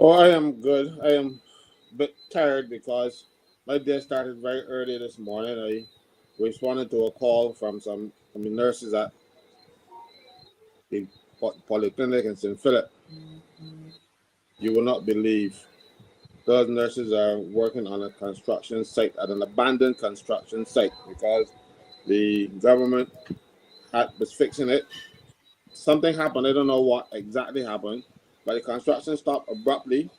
Oh, I am good. I am a bit tired because my day started very early this morning. I responded to a call from the nurses at the polyclinic in St. Philip. You will not believe those nurses are working on a construction site at an abandoned construction site because the government was fixing it. Something happened. I don't know what exactly happened, but the construction stopped abruptly.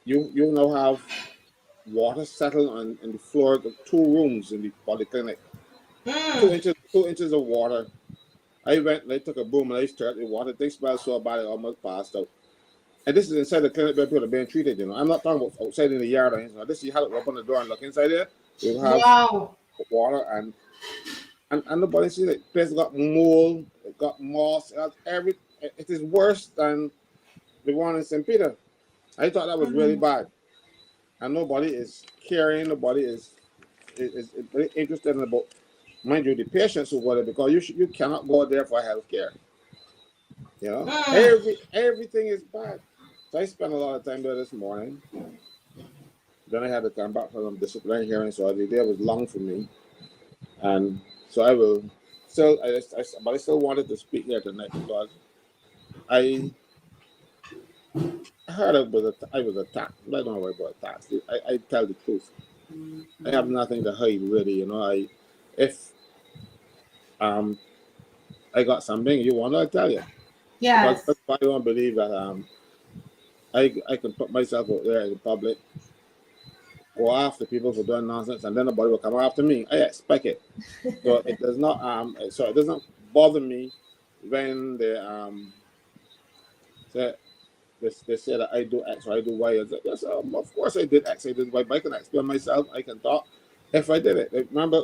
You now have water settled on in the floor of the two rooms in the polyclinic. Mm. 2 inches of water. I went and I took a broom and I stirred the water. They smelled so bad I almost passed out. And this is inside the clinic where people are being treated, you know. I'm not talking about outside in the yard or anything. This you have to open the door and look inside there. You have Wow. water and nobody sees it. The place got mold, it got moss, it has it is worse than the one in St. Peter. I thought that was really Mm. bad. And nobody is caring, nobody is very interested in about, mind you, the patients who go there because you cannot go there for health care. You know, Mm. everything is bad. So I spent a lot of time there this morning. Then I had to come back from some disciplinary hearing, so the day was long for me. And so I will still, but I still wanted to speak here tonight because I heard I was attacked. I don't know about attacks. I tell the truth. I have nothing to hide, really. You know, if um I got something you want, I'll tell you because Yes. I don't believe that I can put myself out there in the public, go after people for doing nonsense, and then nobody will come after me. I expect it. So it does not so it doesn't bother me when say they say that I do X or I do Y. Yes, of course I did X, I did Y, but I can explain myself, I can talk if I did it. Remember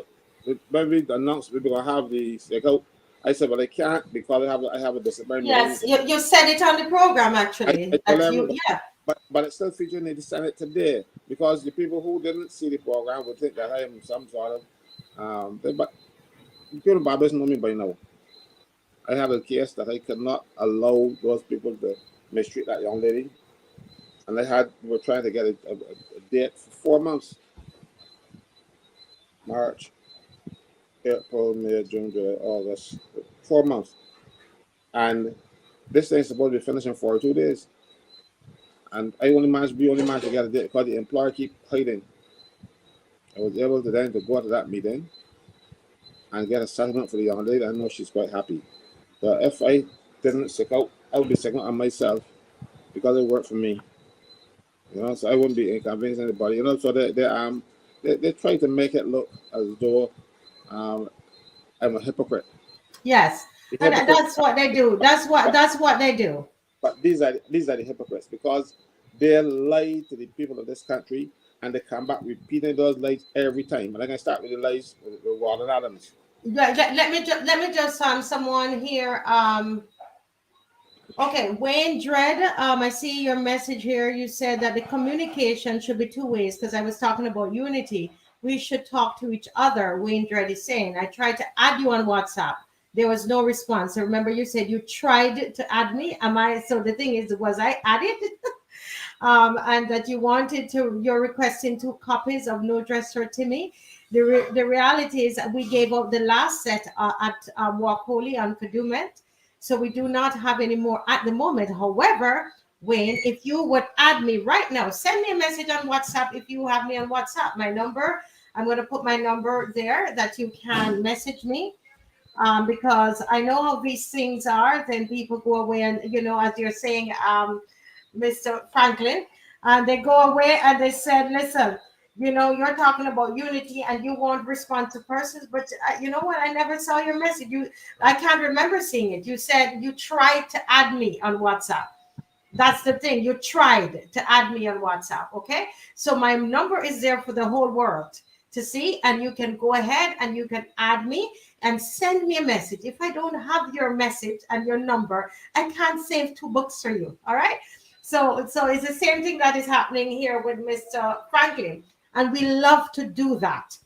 when we announced we were gonna have the stakeout, I said, well I can't because I have a discipline meeting. Yes. You said it on the program I actually. told That you everybody, yeah. but it still featured in the Senate today because the people who didn't see the program would think that I am some sort of but people in Barbados know me by now. I have a case that I could not allow those people to mistreat that young lady. And we were trying to get a date for 4 months: March, April, May, June, July, August, 4 months. And this thing's supposed to be finished in 42 days. And we only managed to get a date because the employer keep hiding. I was able to then to go to that meeting and get a settlement for the young lady. I know she's quite happy. But if I didn't stick out, I would be sticking out on myself because it worked for me. You know, so I wouldn't be inconveniencing anybody. You know, so they try to make it look as though um, I'm a hypocrite. Yes. The And hypocrite, that's what they do. but That's what they do. but these are the hypocrites because they lie to the people of this country and they come back repeating those lies every time. And I can start with the lies with Ronald Adams. Let me just someone here okay, Wayne Dredd, I see your message here. You said that the communication should be two ways because I was talking about unity. We should talk to each other. Wayne Dredd is saying, I tried to add you on WhatsApp. There was no response. I remember you said you tried to add me. Am I? So the thing is, was I added? And that you're requesting 2 copies of No Dress for Timmy. The reality is that we gave out the last set at Walk Holy on Kadumet. So we do not have any more at the moment. However, Wayne, if you would add me right now, send me a message on WhatsApp if you have me on WhatsApp. My number, I'm going to put my number there that you can message me because I know how these things are. Then people go away and, as you're saying, Mr. Franklin, and they go away and they said, listen, you're talking about unity and you won't respond to persons, but you know what? I never saw your message. I can't remember seeing it. You said you tried to add me on WhatsApp. That's the thing. You tried to add me on WhatsApp. Okay. So my number is there for the whole world to see, and you can go ahead and you can add me and send me a message. If I don't have your message and your number, I can't save 2 books for you. All right. So it's the same thing that is happening here with Mr. Franklin. And we love to do that.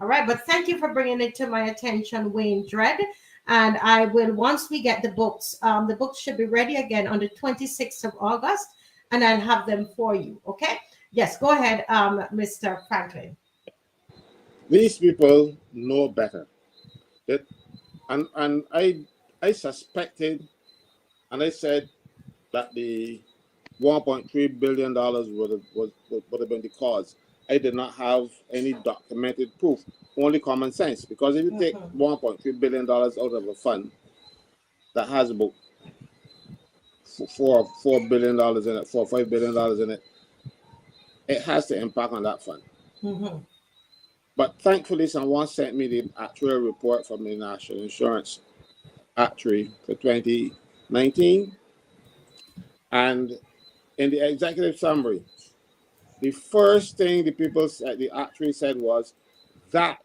All right. But thank you for bringing it to my attention, Wayne Dredd. And I will, once we get the books should be ready again on the 26th of August. and I'll have them for you. Okay? Yes, go ahead, Mr. Franklin. These people know better. That, and I suspected, and I said that the $1.3 billion would have been the cause. I did not have any documented proof, only common sense. Because if you take $1.3 billion out of a fund that has about $4 billion in it, $5 billion in it, it has to impact on that fund. But thankfully, someone sent me the actual report from the National Insurance Actuary for 2019, and in the executive summary, the first thing the people said, the actuary said, was that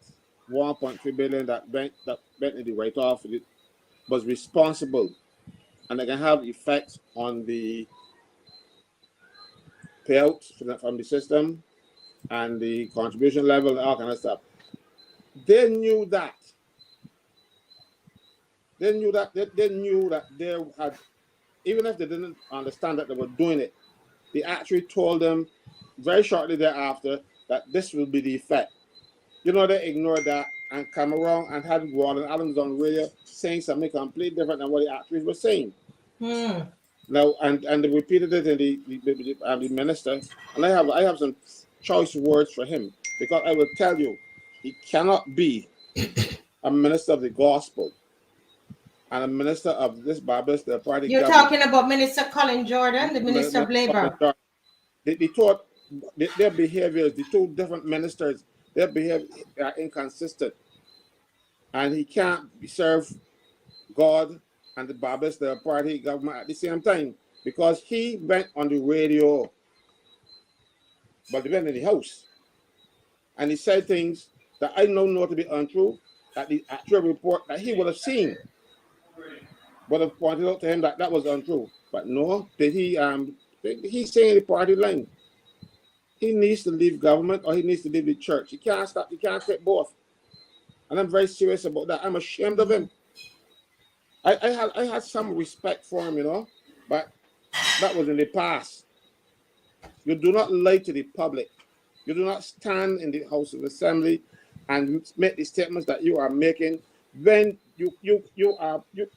1.3 billion that went in the write-off was responsible, and it can have effects on the payouts from the system and the contribution level, all kind of stuff. They knew that. They knew that they had, even if they didn't understand that they were doing it, the actuary told them very shortly thereafter that this will be the effect. You know, they ignored that and come around and had Ron Adams on radio saying something completely different than what the actuaries were saying. Now, and they repeated it in the minister, and I have some choice words for him, because I will tell you, he cannot be a minister of the gospel and a minister of this Bible party. You're government. talking about Minister Colin Jordan, the Minister of Labor. Their behaviors, the two different ministers, their behavior are inconsistent, and he can't serve God and the Baptist party government at the same time, because he went on the radio, but he went in the house, and he said things that I know to be untrue, that the actual report that he would have seen would have pointed out to him that was untrue. But no, did he's saying the party line. He needs to leave government, or he needs to leave the church. He can't take both. And I'm very serious about that. I'm ashamed of him. I had some respect for him, you know, but that was in the past. You do not lie to the public. You do not stand in the House of Assembly and make the statements that you are making when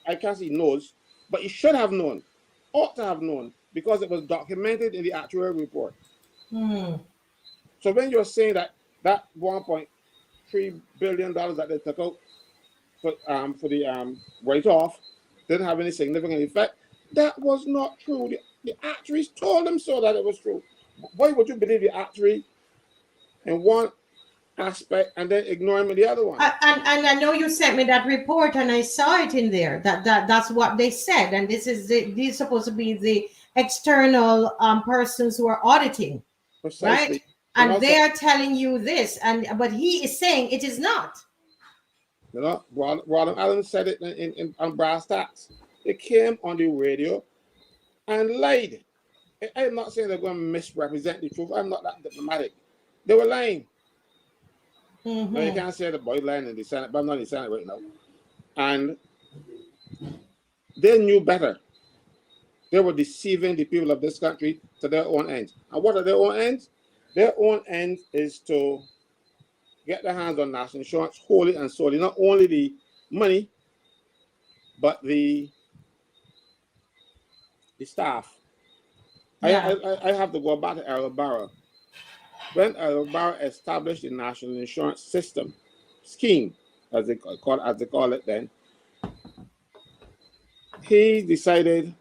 I can't say knows, but you should have known, ought to have known, because it was documented in the actual report. So when you're saying that $1.3 billion that they took out for the write-off didn't have any significant effect, that was not true. The actuaries told them so that it was true. Why would you believe the actuary in one aspect and then ignore him in the other one? And I know you sent me that report, and I saw it in there. That's what they said, and these supposed to be the external persons who are auditing. Precisely. Right? And they are telling you this, but he is saying it is not. You know, Ron Adams said it in on brass tacks. They came on the radio and lied. I'm not saying they're going to misrepresent the truth. I'm not that diplomatic. They were lying. Now, you can't say the boy lying in the Senate, but I'm not in the Senate right now. And they knew better. They were deceiving the people of this country to their own ends. And what are their own ends? Their own end is to get their hands on national insurance wholly and solely, not only the money, but the staff. Yeah. I have to go back to Errol Barrow. When Errol Barrow established the national insurance system scheme, as they call it then, he decided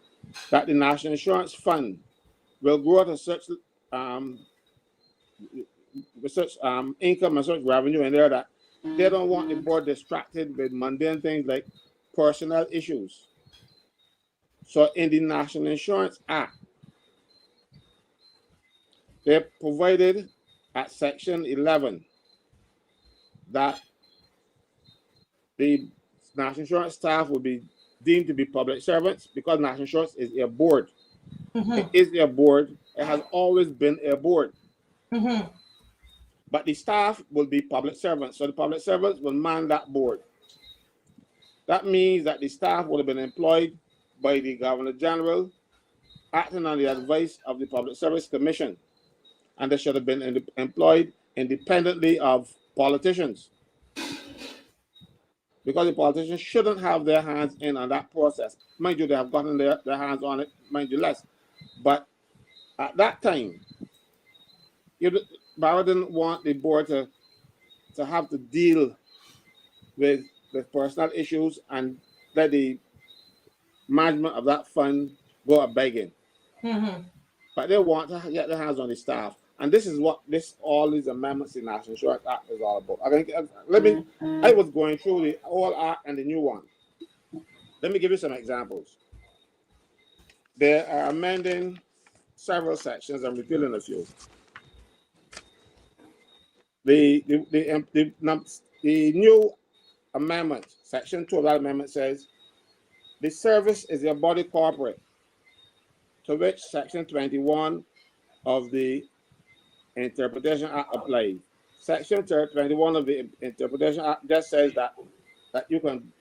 that the national insurance fund will grow to such income and such revenue in there that they don't want the board distracted with mundane things like personnel issues. So in the National Insurance Act, they provided at Section 11 that the national insurance staff will be deemed to be public servants, because national insurance is a board. It is a board. It has always been a board. But the staff will be public servants. So the public servants will man that board. That means that the staff would have been employed by the Governor General acting on the advice of the Public Service Commission, and they should have been employed independently of politicians, because the politicians shouldn't have their hands in on that process. Mind you, they have gotten their hands on it, mind you less. But at that time, Barrow didn't want the board to have to deal with personal issues and let the management of that fund go a begging. Mm-hmm. But they want to get their hands on the staff. And this is what all these amendments in National Insurance Act is all about. I was going through the old act and the new one. Let me give you some examples. They are amending several sections and repealing a few. The new amendment, section 2 of that amendment says, the service is a body corporate, to which section 21 of the Interpretation Act applies. Section 21 of the Interpretation Act just says that you can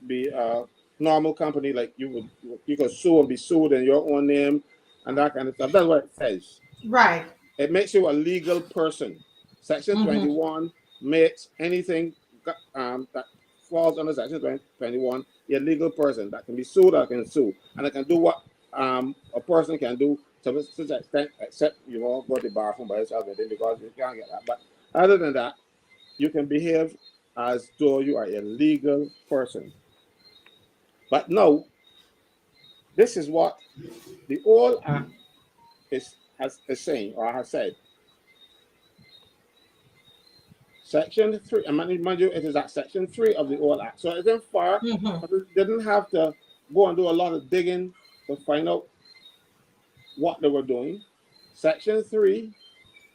be a normal company, like you could sue and be sued in your own name and that kind of stuff. That's what it says. Right. It makes you a legal person. Section 21 makes anything that falls under section 21 a legal person that can be sued or can sue, and it can do what a person can do to such an extent, except go to the bathroom by yourself, because you can't get that. But other than that, you can behave as though you are a legal person. But no, this is what the old act is saying, or has said. Section 3, and mind you, it is at section 3 of the old act. So it isn't far, but it didn't have to go and do a lot of digging to find out what they were doing. Section 3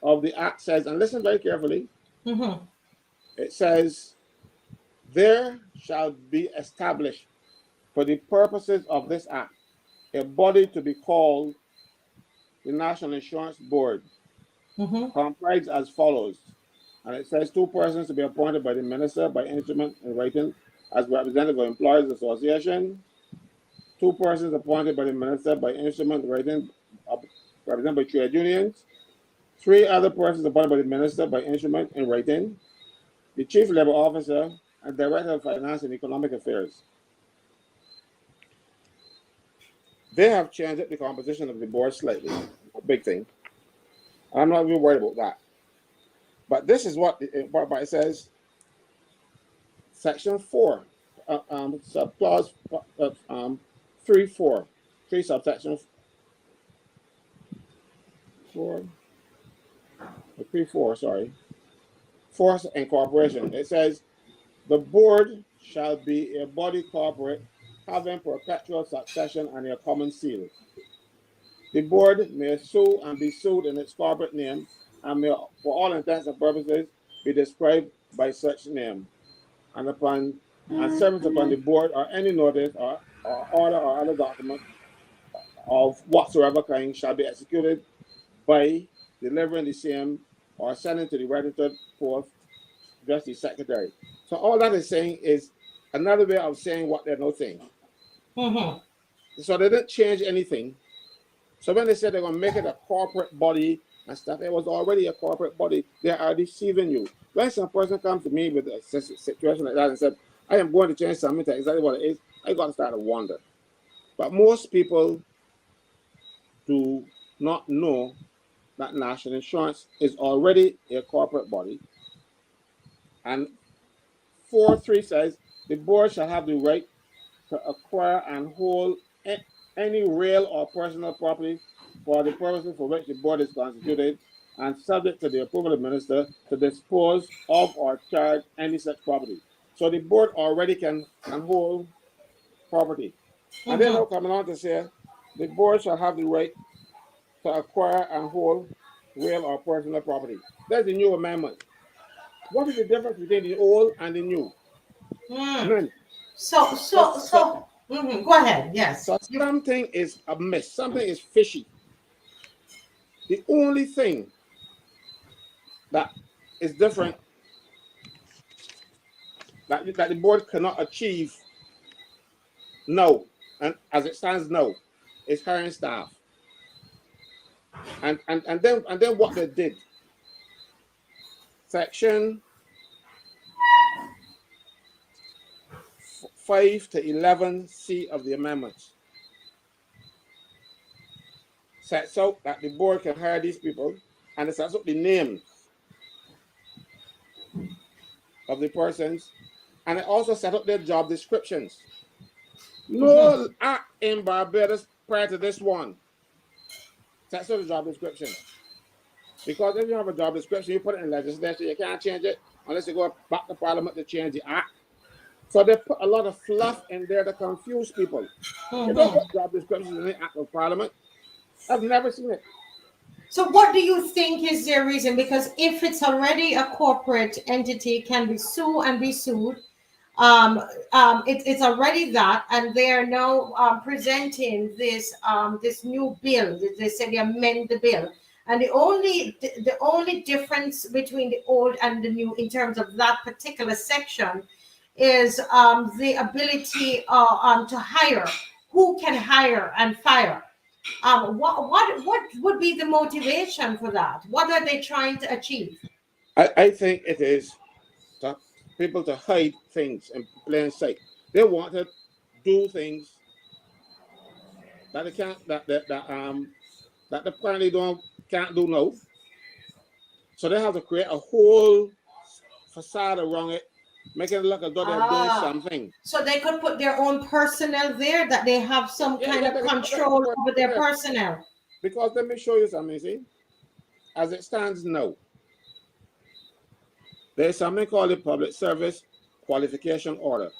of the act says, and listen very carefully, it says, there shall be established for the purposes of this act a body to be called the National Insurance Board, comprised as follows. And it says 2 persons to be appointed by the minister by instrument in writing as representative of Employers Association. 2 persons appointed by the minister by instrument in writing represented by trade unions. 3 other persons appointed by the minister by instrument in writing. The chief labor officer and director of finance and economic affairs. They have changed the composition of the board slightly, a big thing. I'm not even worried about that. But this is what it says, section 4, subclause 3 subsection 4, 3-4, sorry, force incorporation. It says, the board shall be a body corporate having perpetual succession and a common seal. The board may sue and be sued in its corporate name, and may, for all intents and purposes, be described by such name. And service upon the board or any notice or order or other document of whatsoever kind shall be executed by delivering the same or sending to the registered post, just the secretary. So all that is saying is another way of saying what they're not saying. So they didn't change anything. So when they said they're going to make it a corporate body and stuff, it was already a corporate body. They are deceiving you. When some person comes to me with a situation like that and said, I am going to change something to exactly what it is, I got to start to wonder. But most people do not know that national insurance is already a corporate body. And 4.3 says, the board shall have the right to acquire and hold any real or personal property for the purposes for which the board is constituted, and subject to the approval of the minister to dispose of or charge any such property. So the board already can hold property. And they're now coming on to say the board shall have the right to acquire and hold real or personal property. That's the new amendment. What is the difference between the old and the new? None. Go ahead. Yes. So something is amiss. Something is fishy. The only thing that is different that the board cannot achieve now, and as it stands now, is hiring staff. And then what they did, section 5 to 11C of the amendments sets out that the board can hire these people, and it sets out the names of the persons, and it also set up their job descriptions. No act in Barbados prior to this one sets out the job description. Because if you have a job description, you put it in legislation, you can't change it unless you go back to Parliament to change the act. So they put a lot of fluff in there to confuse people. They don't put job descriptions in the act of Parliament. I've never seen it. So what do you think is their reason? Because if it's already a corporate entity, can be sued and be sued. It's already that, and they are now presenting this new bill. They said they amend the bill, and the only difference between the old and the new in terms of that particular section is the ability to hire, who can hire and fire. What would be the motivation for that? What are they trying to achieve? I think it is to people to hide things in plain sight. They want to do things that they can't that they apparently can't do now. So they have to create a whole facade around it, making it look as though they're doing something. So they could put their own personnel there, that they have some kind of control over their personnel. Because let me show you something, see? As it stands now, there's something called the Public Service Qualification Order.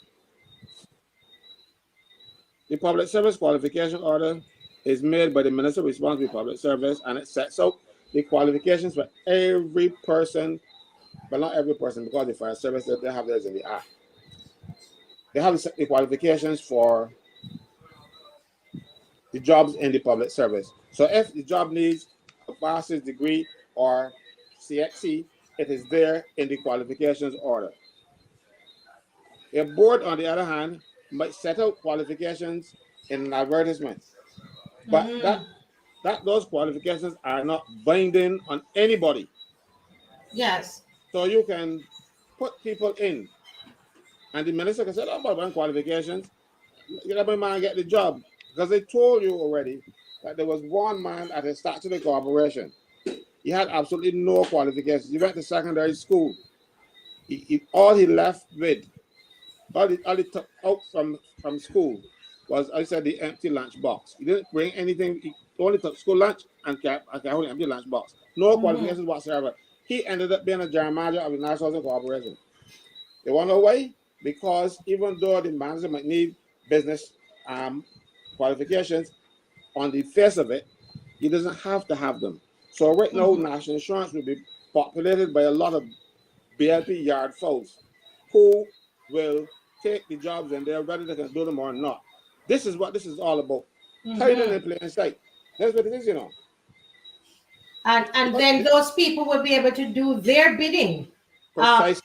The Public Service Qualification Order is made by the Minister responsible for public service, and it sets out the qualifications for every person, but not every person, because the fire service, they have theirs in the act. They have the qualifications for the jobs in the public service. So if the job needs a master's degree or CXC, it is there in the qualifications order. A board, on the other hand, might set out qualifications in an advertisement, but those qualifications are not binding on anybody. Yes. So you can put people in, and the minister can say, "Oh, but one qualifications, get every man get the job," because they told you already that there was one man at the statutory corporation. He had absolutely no qualifications. He went to secondary school. All he left with, all he took out from school was, I said, the empty lunch box. He didn't bring anything. He only took school lunch and kept an empty lunch box. No qualifications whatsoever. He ended up being a general manager of the National Housing Corporation. They want to know why? Because even though the manager might need business qualifications, on the face of it, he doesn't have to have them. So right now, national insurance will be populated by a lot of BLP yard folks who will take the jobs and they're ready to do them or not. This is what this is all about. Hiding in plain sight. That's what it is, you know. And then those people will be able to do their bidding. Precisely.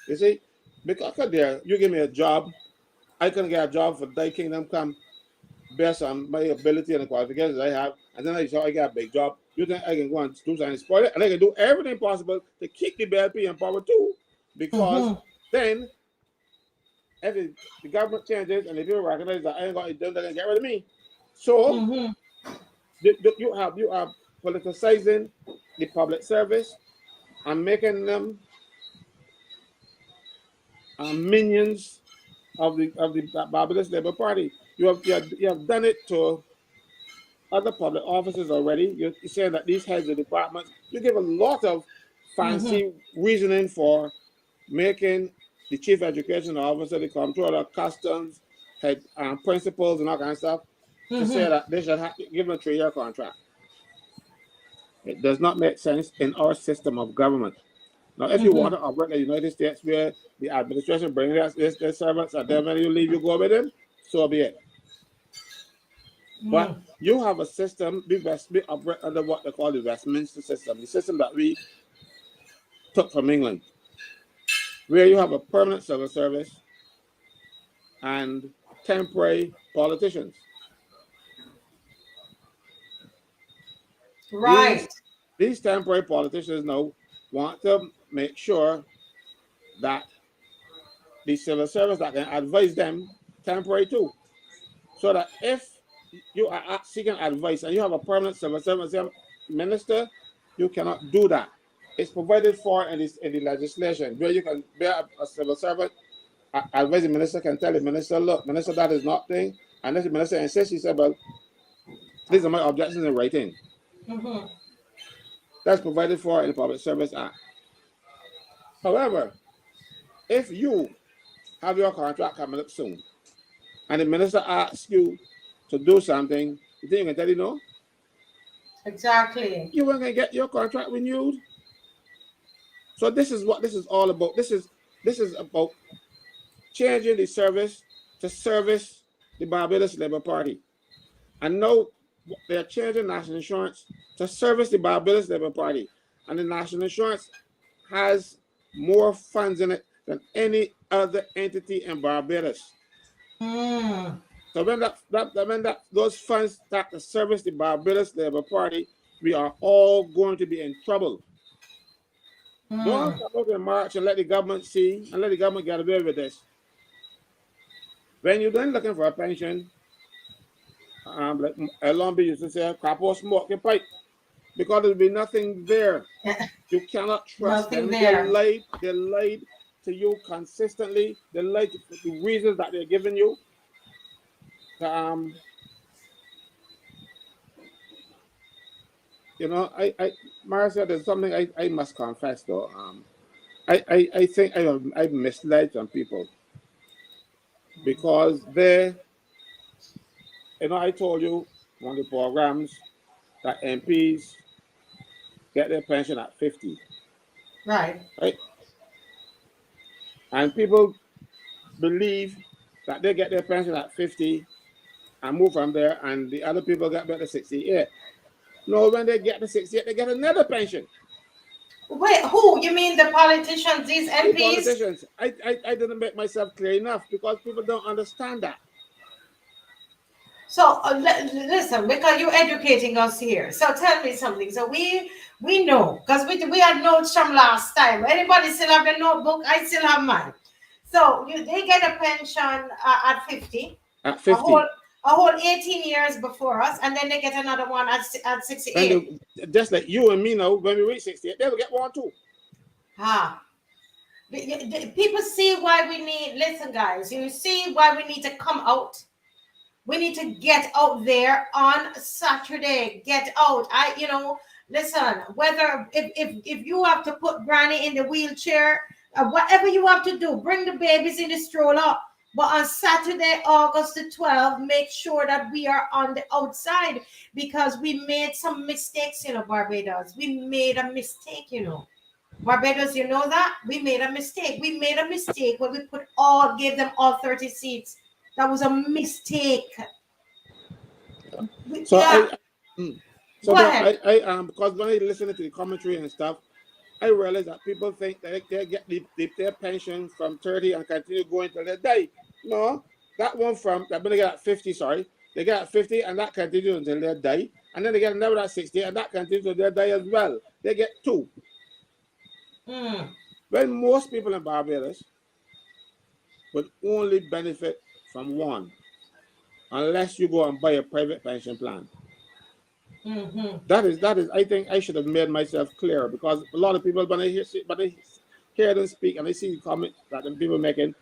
You see, because there, you give me a job, I can get a job for Thy Kingdom Come based on my ability and the qualifications I have, and then I get a big job. You think I can go and do something, spoil it, and I can do everything possible to keep the BLP in power too, because then if the government changes and the people recognize that I ain't got it done, they're gonna get rid of me. So you have politicizing the public service and making them minions of the Barbados Labour Party. You have done it to other public officers already. You're saying that these heads of departments, you give a lot of fancy reasoning for making the chief education officer, the comptroller, customs, head principals, and all kinds of stuff, to say that they should have to give them a 3-year contract. It does not make sense in our system of government. Now, if you want to operate in the United States where the administration brings their servants and then when you leave, you go with them, so be it. But you have a system, we operate under what they call the Westminster system, the system that we took from England, where you have a permanent civil service and temporary politicians. Right. These temporary politicians now want to make sure that the civil service that can advise them temporary too. So that if you are seeking advice and you have a permanent civil service minister, you cannot do that. It's provided for in the legislation where you can be a civil servant. Advising minister can tell the minister, look, minister, that is not thing. And if the minister insists, he said, well, these are my objections in writing. Mm-hmm. That's provided for in the Public Service Act. However, if you have your contract coming up soon and the minister asks you to do something, you think you can tell you no? Exactly. You weren't going to get your contract renewed. So this is what this is all about. This is about changing the service to service the Barbados Labour Party. And now they're changing national insurance to service the Barbados Labour Party. And the national insurance has more funds in it than any other entity in Barbados. Mm. So when those funds start to service the Barbados Labour Party, we are all going to be in trouble. Don't come out in March and let the government see and let the government get away with this. When you're then looking for a pension, like Elombi used to say, crap or smoke your pipe, because there'll be nothing there. You cannot trust Nothing them. there. They lied to you consistently. They lied to the reasons that they're giving you. You know, Marcia, there's something I must confess though. I think I've misled some people because I told you one of the programs that MPs get their pension at 50. Right. Right? And people believe that they get their pension at 50 and move from there, and the other people get back to 68. No, when they get to 68, they get another pension. Wait, who? You mean the politicians, these MPs? The politicians. I didn't make myself clear enough because people don't understand that. So listen, because you're educating us here. So tell me something. So we know because we had notes from last time. Anybody still have the notebook? I still have mine. So they get a pension at 50. At 50. A whole 18 years before us, and then they get another one at 68. Just like you and me now, when we reach 68, they will get one too. People see why we need, listen guys, you see why we need to come out. We need to get out there on Saturday. Get out. Listen, whether if you have to put Granny in the wheelchair, whatever you have to do, bring the babies in the stroller. But on Saturday, August the 12th, make sure that we are on the outside because we made some mistakes, Barbados. We made a mistake, Barbados, you know that? We made a mistake. We made a mistake when we gave them all 30 seats. That was a mistake. So yeah. Because when I listen to the commentary and stuff, I realize that people think that they get their pension from 30 and continue going till they die. No, that one they're going to get at 50, sorry. They get at 50 and that continues until they die. And then they get another at 60 and that continues until they die as well. They get two. When most people in Barbados would only benefit from one, unless you go and buy a private pension plan. That is. I think I should have made myself clear because a lot of people, when they hear them speak and they see the comments that the people making,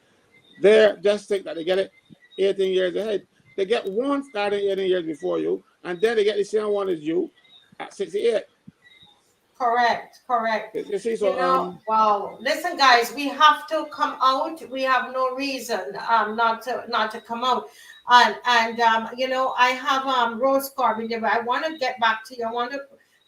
they just think that they get it 18 years ahead. They get one starting 18 years before you, and then they get the same one as you at 68. Correct. You see, so wow. Listen, guys, we have to come out. We have no reason not to come out. And I have Rose Corbin there, but I want to get back to you.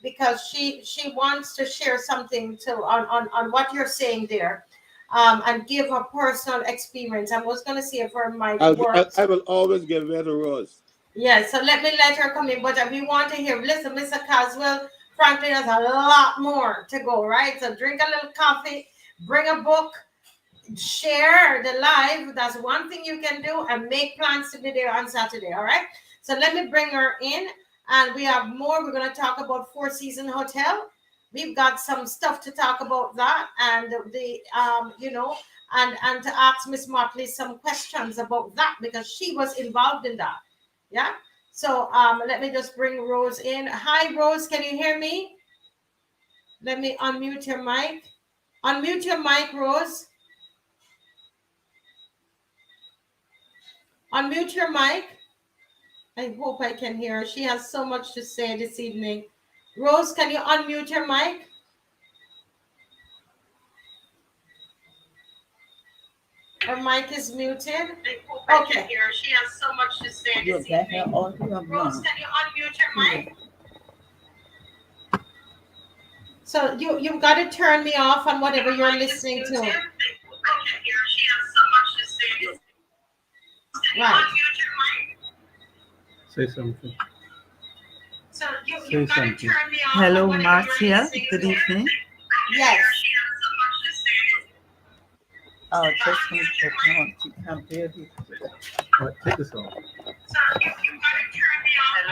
Because she wants to share something on what you're saying there, and give her personal experience. I was going to see if her mic works. I will always give way to Rose. Yeah, so let her come in. But we want to hear. Listen, Mr. Caswell, Franklyn has a lot more to go, right? So drink a little coffee, bring a book, share the live. That's one thing you can do, and make plans to be there on Saturday. All right. So let me bring her in. And we have more. We're going to talk about Four Season Hotel. We've got some stuff to talk about that, and and to ask Miss Motley some questions about that because she was involved in that. Yeah. So let me just bring Rose in. Hi, Rose. Can you hear me? Let me unmute your mic. Unmute your mic, Rose. Unmute your mic. I hope I can hear her. She has so much to say this evening. Rose, can you unmute your mic? Her mic is muted. I hope I can hear her. She has so much to say this evening. Rose, can you unmute your mic? So you've got to turn me off on whatever you're listening to. Right. Say something. So you've got to turn me off. Hello, Marcia. Good evening. Yes. Oh, just one second. You can't barely. All right, take this off.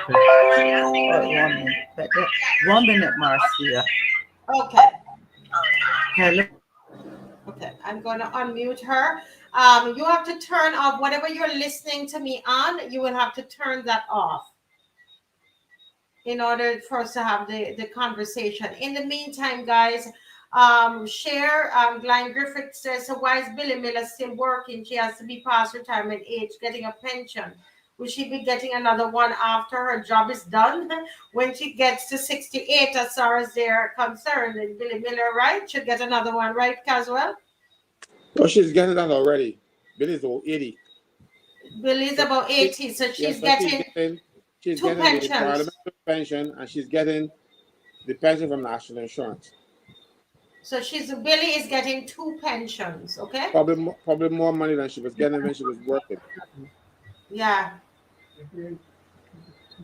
Hello, Marcia. Oh, 1 minute, Marcia. Okay. Hello. Okay, I'm going to unmute her. You have to turn off whatever you're listening to me on. You will have to turn that off in order for us to have the conversation. In the meantime, guys, share. Glenn Griffith says, so why is Billy Miller still working? She has to be past retirement age, getting a pension. Will she be getting another one after her job is done? When she gets to 68, as far as they're concerned, and Billy Miller, right, should get another one, right, Caswell? Oh, she's getting that already. Billy's about 80. Billy's about 80, so she's getting she's two getting the pensions. parliamentary pension, and she's getting the pension from national insurance. So Billy is getting two pensions, okay? Probably more money than she was getting when she was working. Yeah.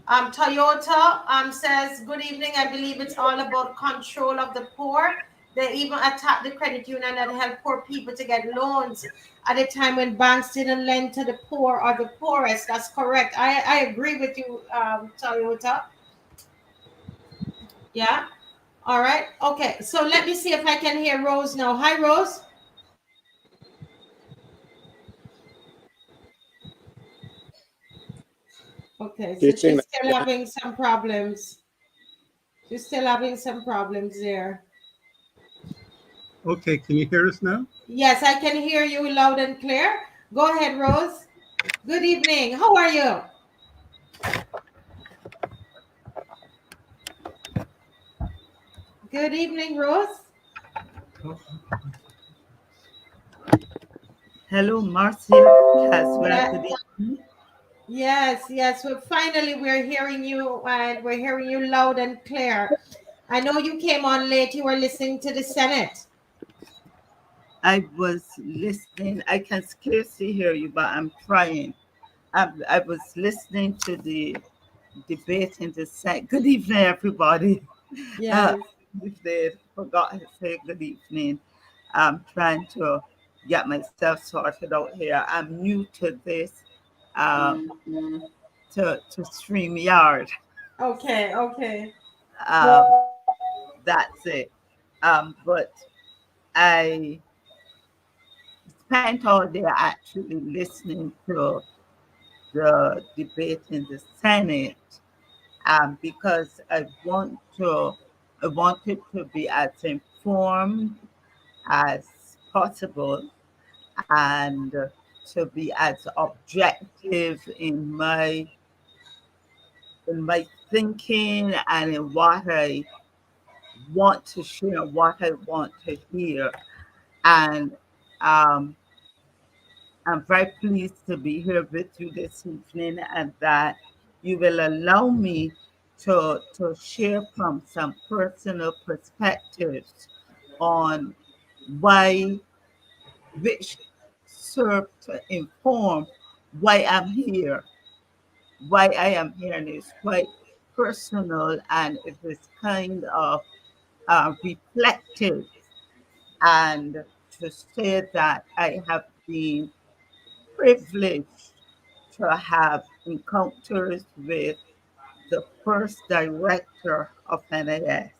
Toyota says, good evening. I believe it's all about control of the poor. They even attack the credit union that help poor people to get loans at a time when banks didn't lend to the poor or the poorest. That's correct. I agree with you, Toyota. Yeah. All right. Okay. So let me see if I can hear Rose now. Hi, Rose. Okay. So she's still having some problems. She's still having some problems there. Okay, can you hear us now? Yes, I can hear you loud and clear. Go ahead, Rose. Good evening. How are you? Good evening, Rose. Hello, Marcia. Caswell. Good evening. Yes. Well, finally, we're hearing you, and we're hearing you loud and clear. I know you came on late. You were listening to the Senate. I was listening. I can scarcely hear you, but I'm trying. I was listening to the debate in the Senate. Good evening, everybody. Yes. If they forgot to say good evening, I'm trying to get myself sorted out here. I'm new to this, to StreamYard. Okay. That's it. But I spent all day actually listening to the debate in the Senate, because I wanted to be as informed as possible and to be as objective in my thinking and in what I want to share, what I want to hear. And I'm very pleased to be here with you this evening and that you will allow me to share from some personal perspectives on why, which serve to inform why I'm here, why I am here. And it's quite personal and it is kind of reflective. And to say that I have been privileged to have encounters with the first director of NIS.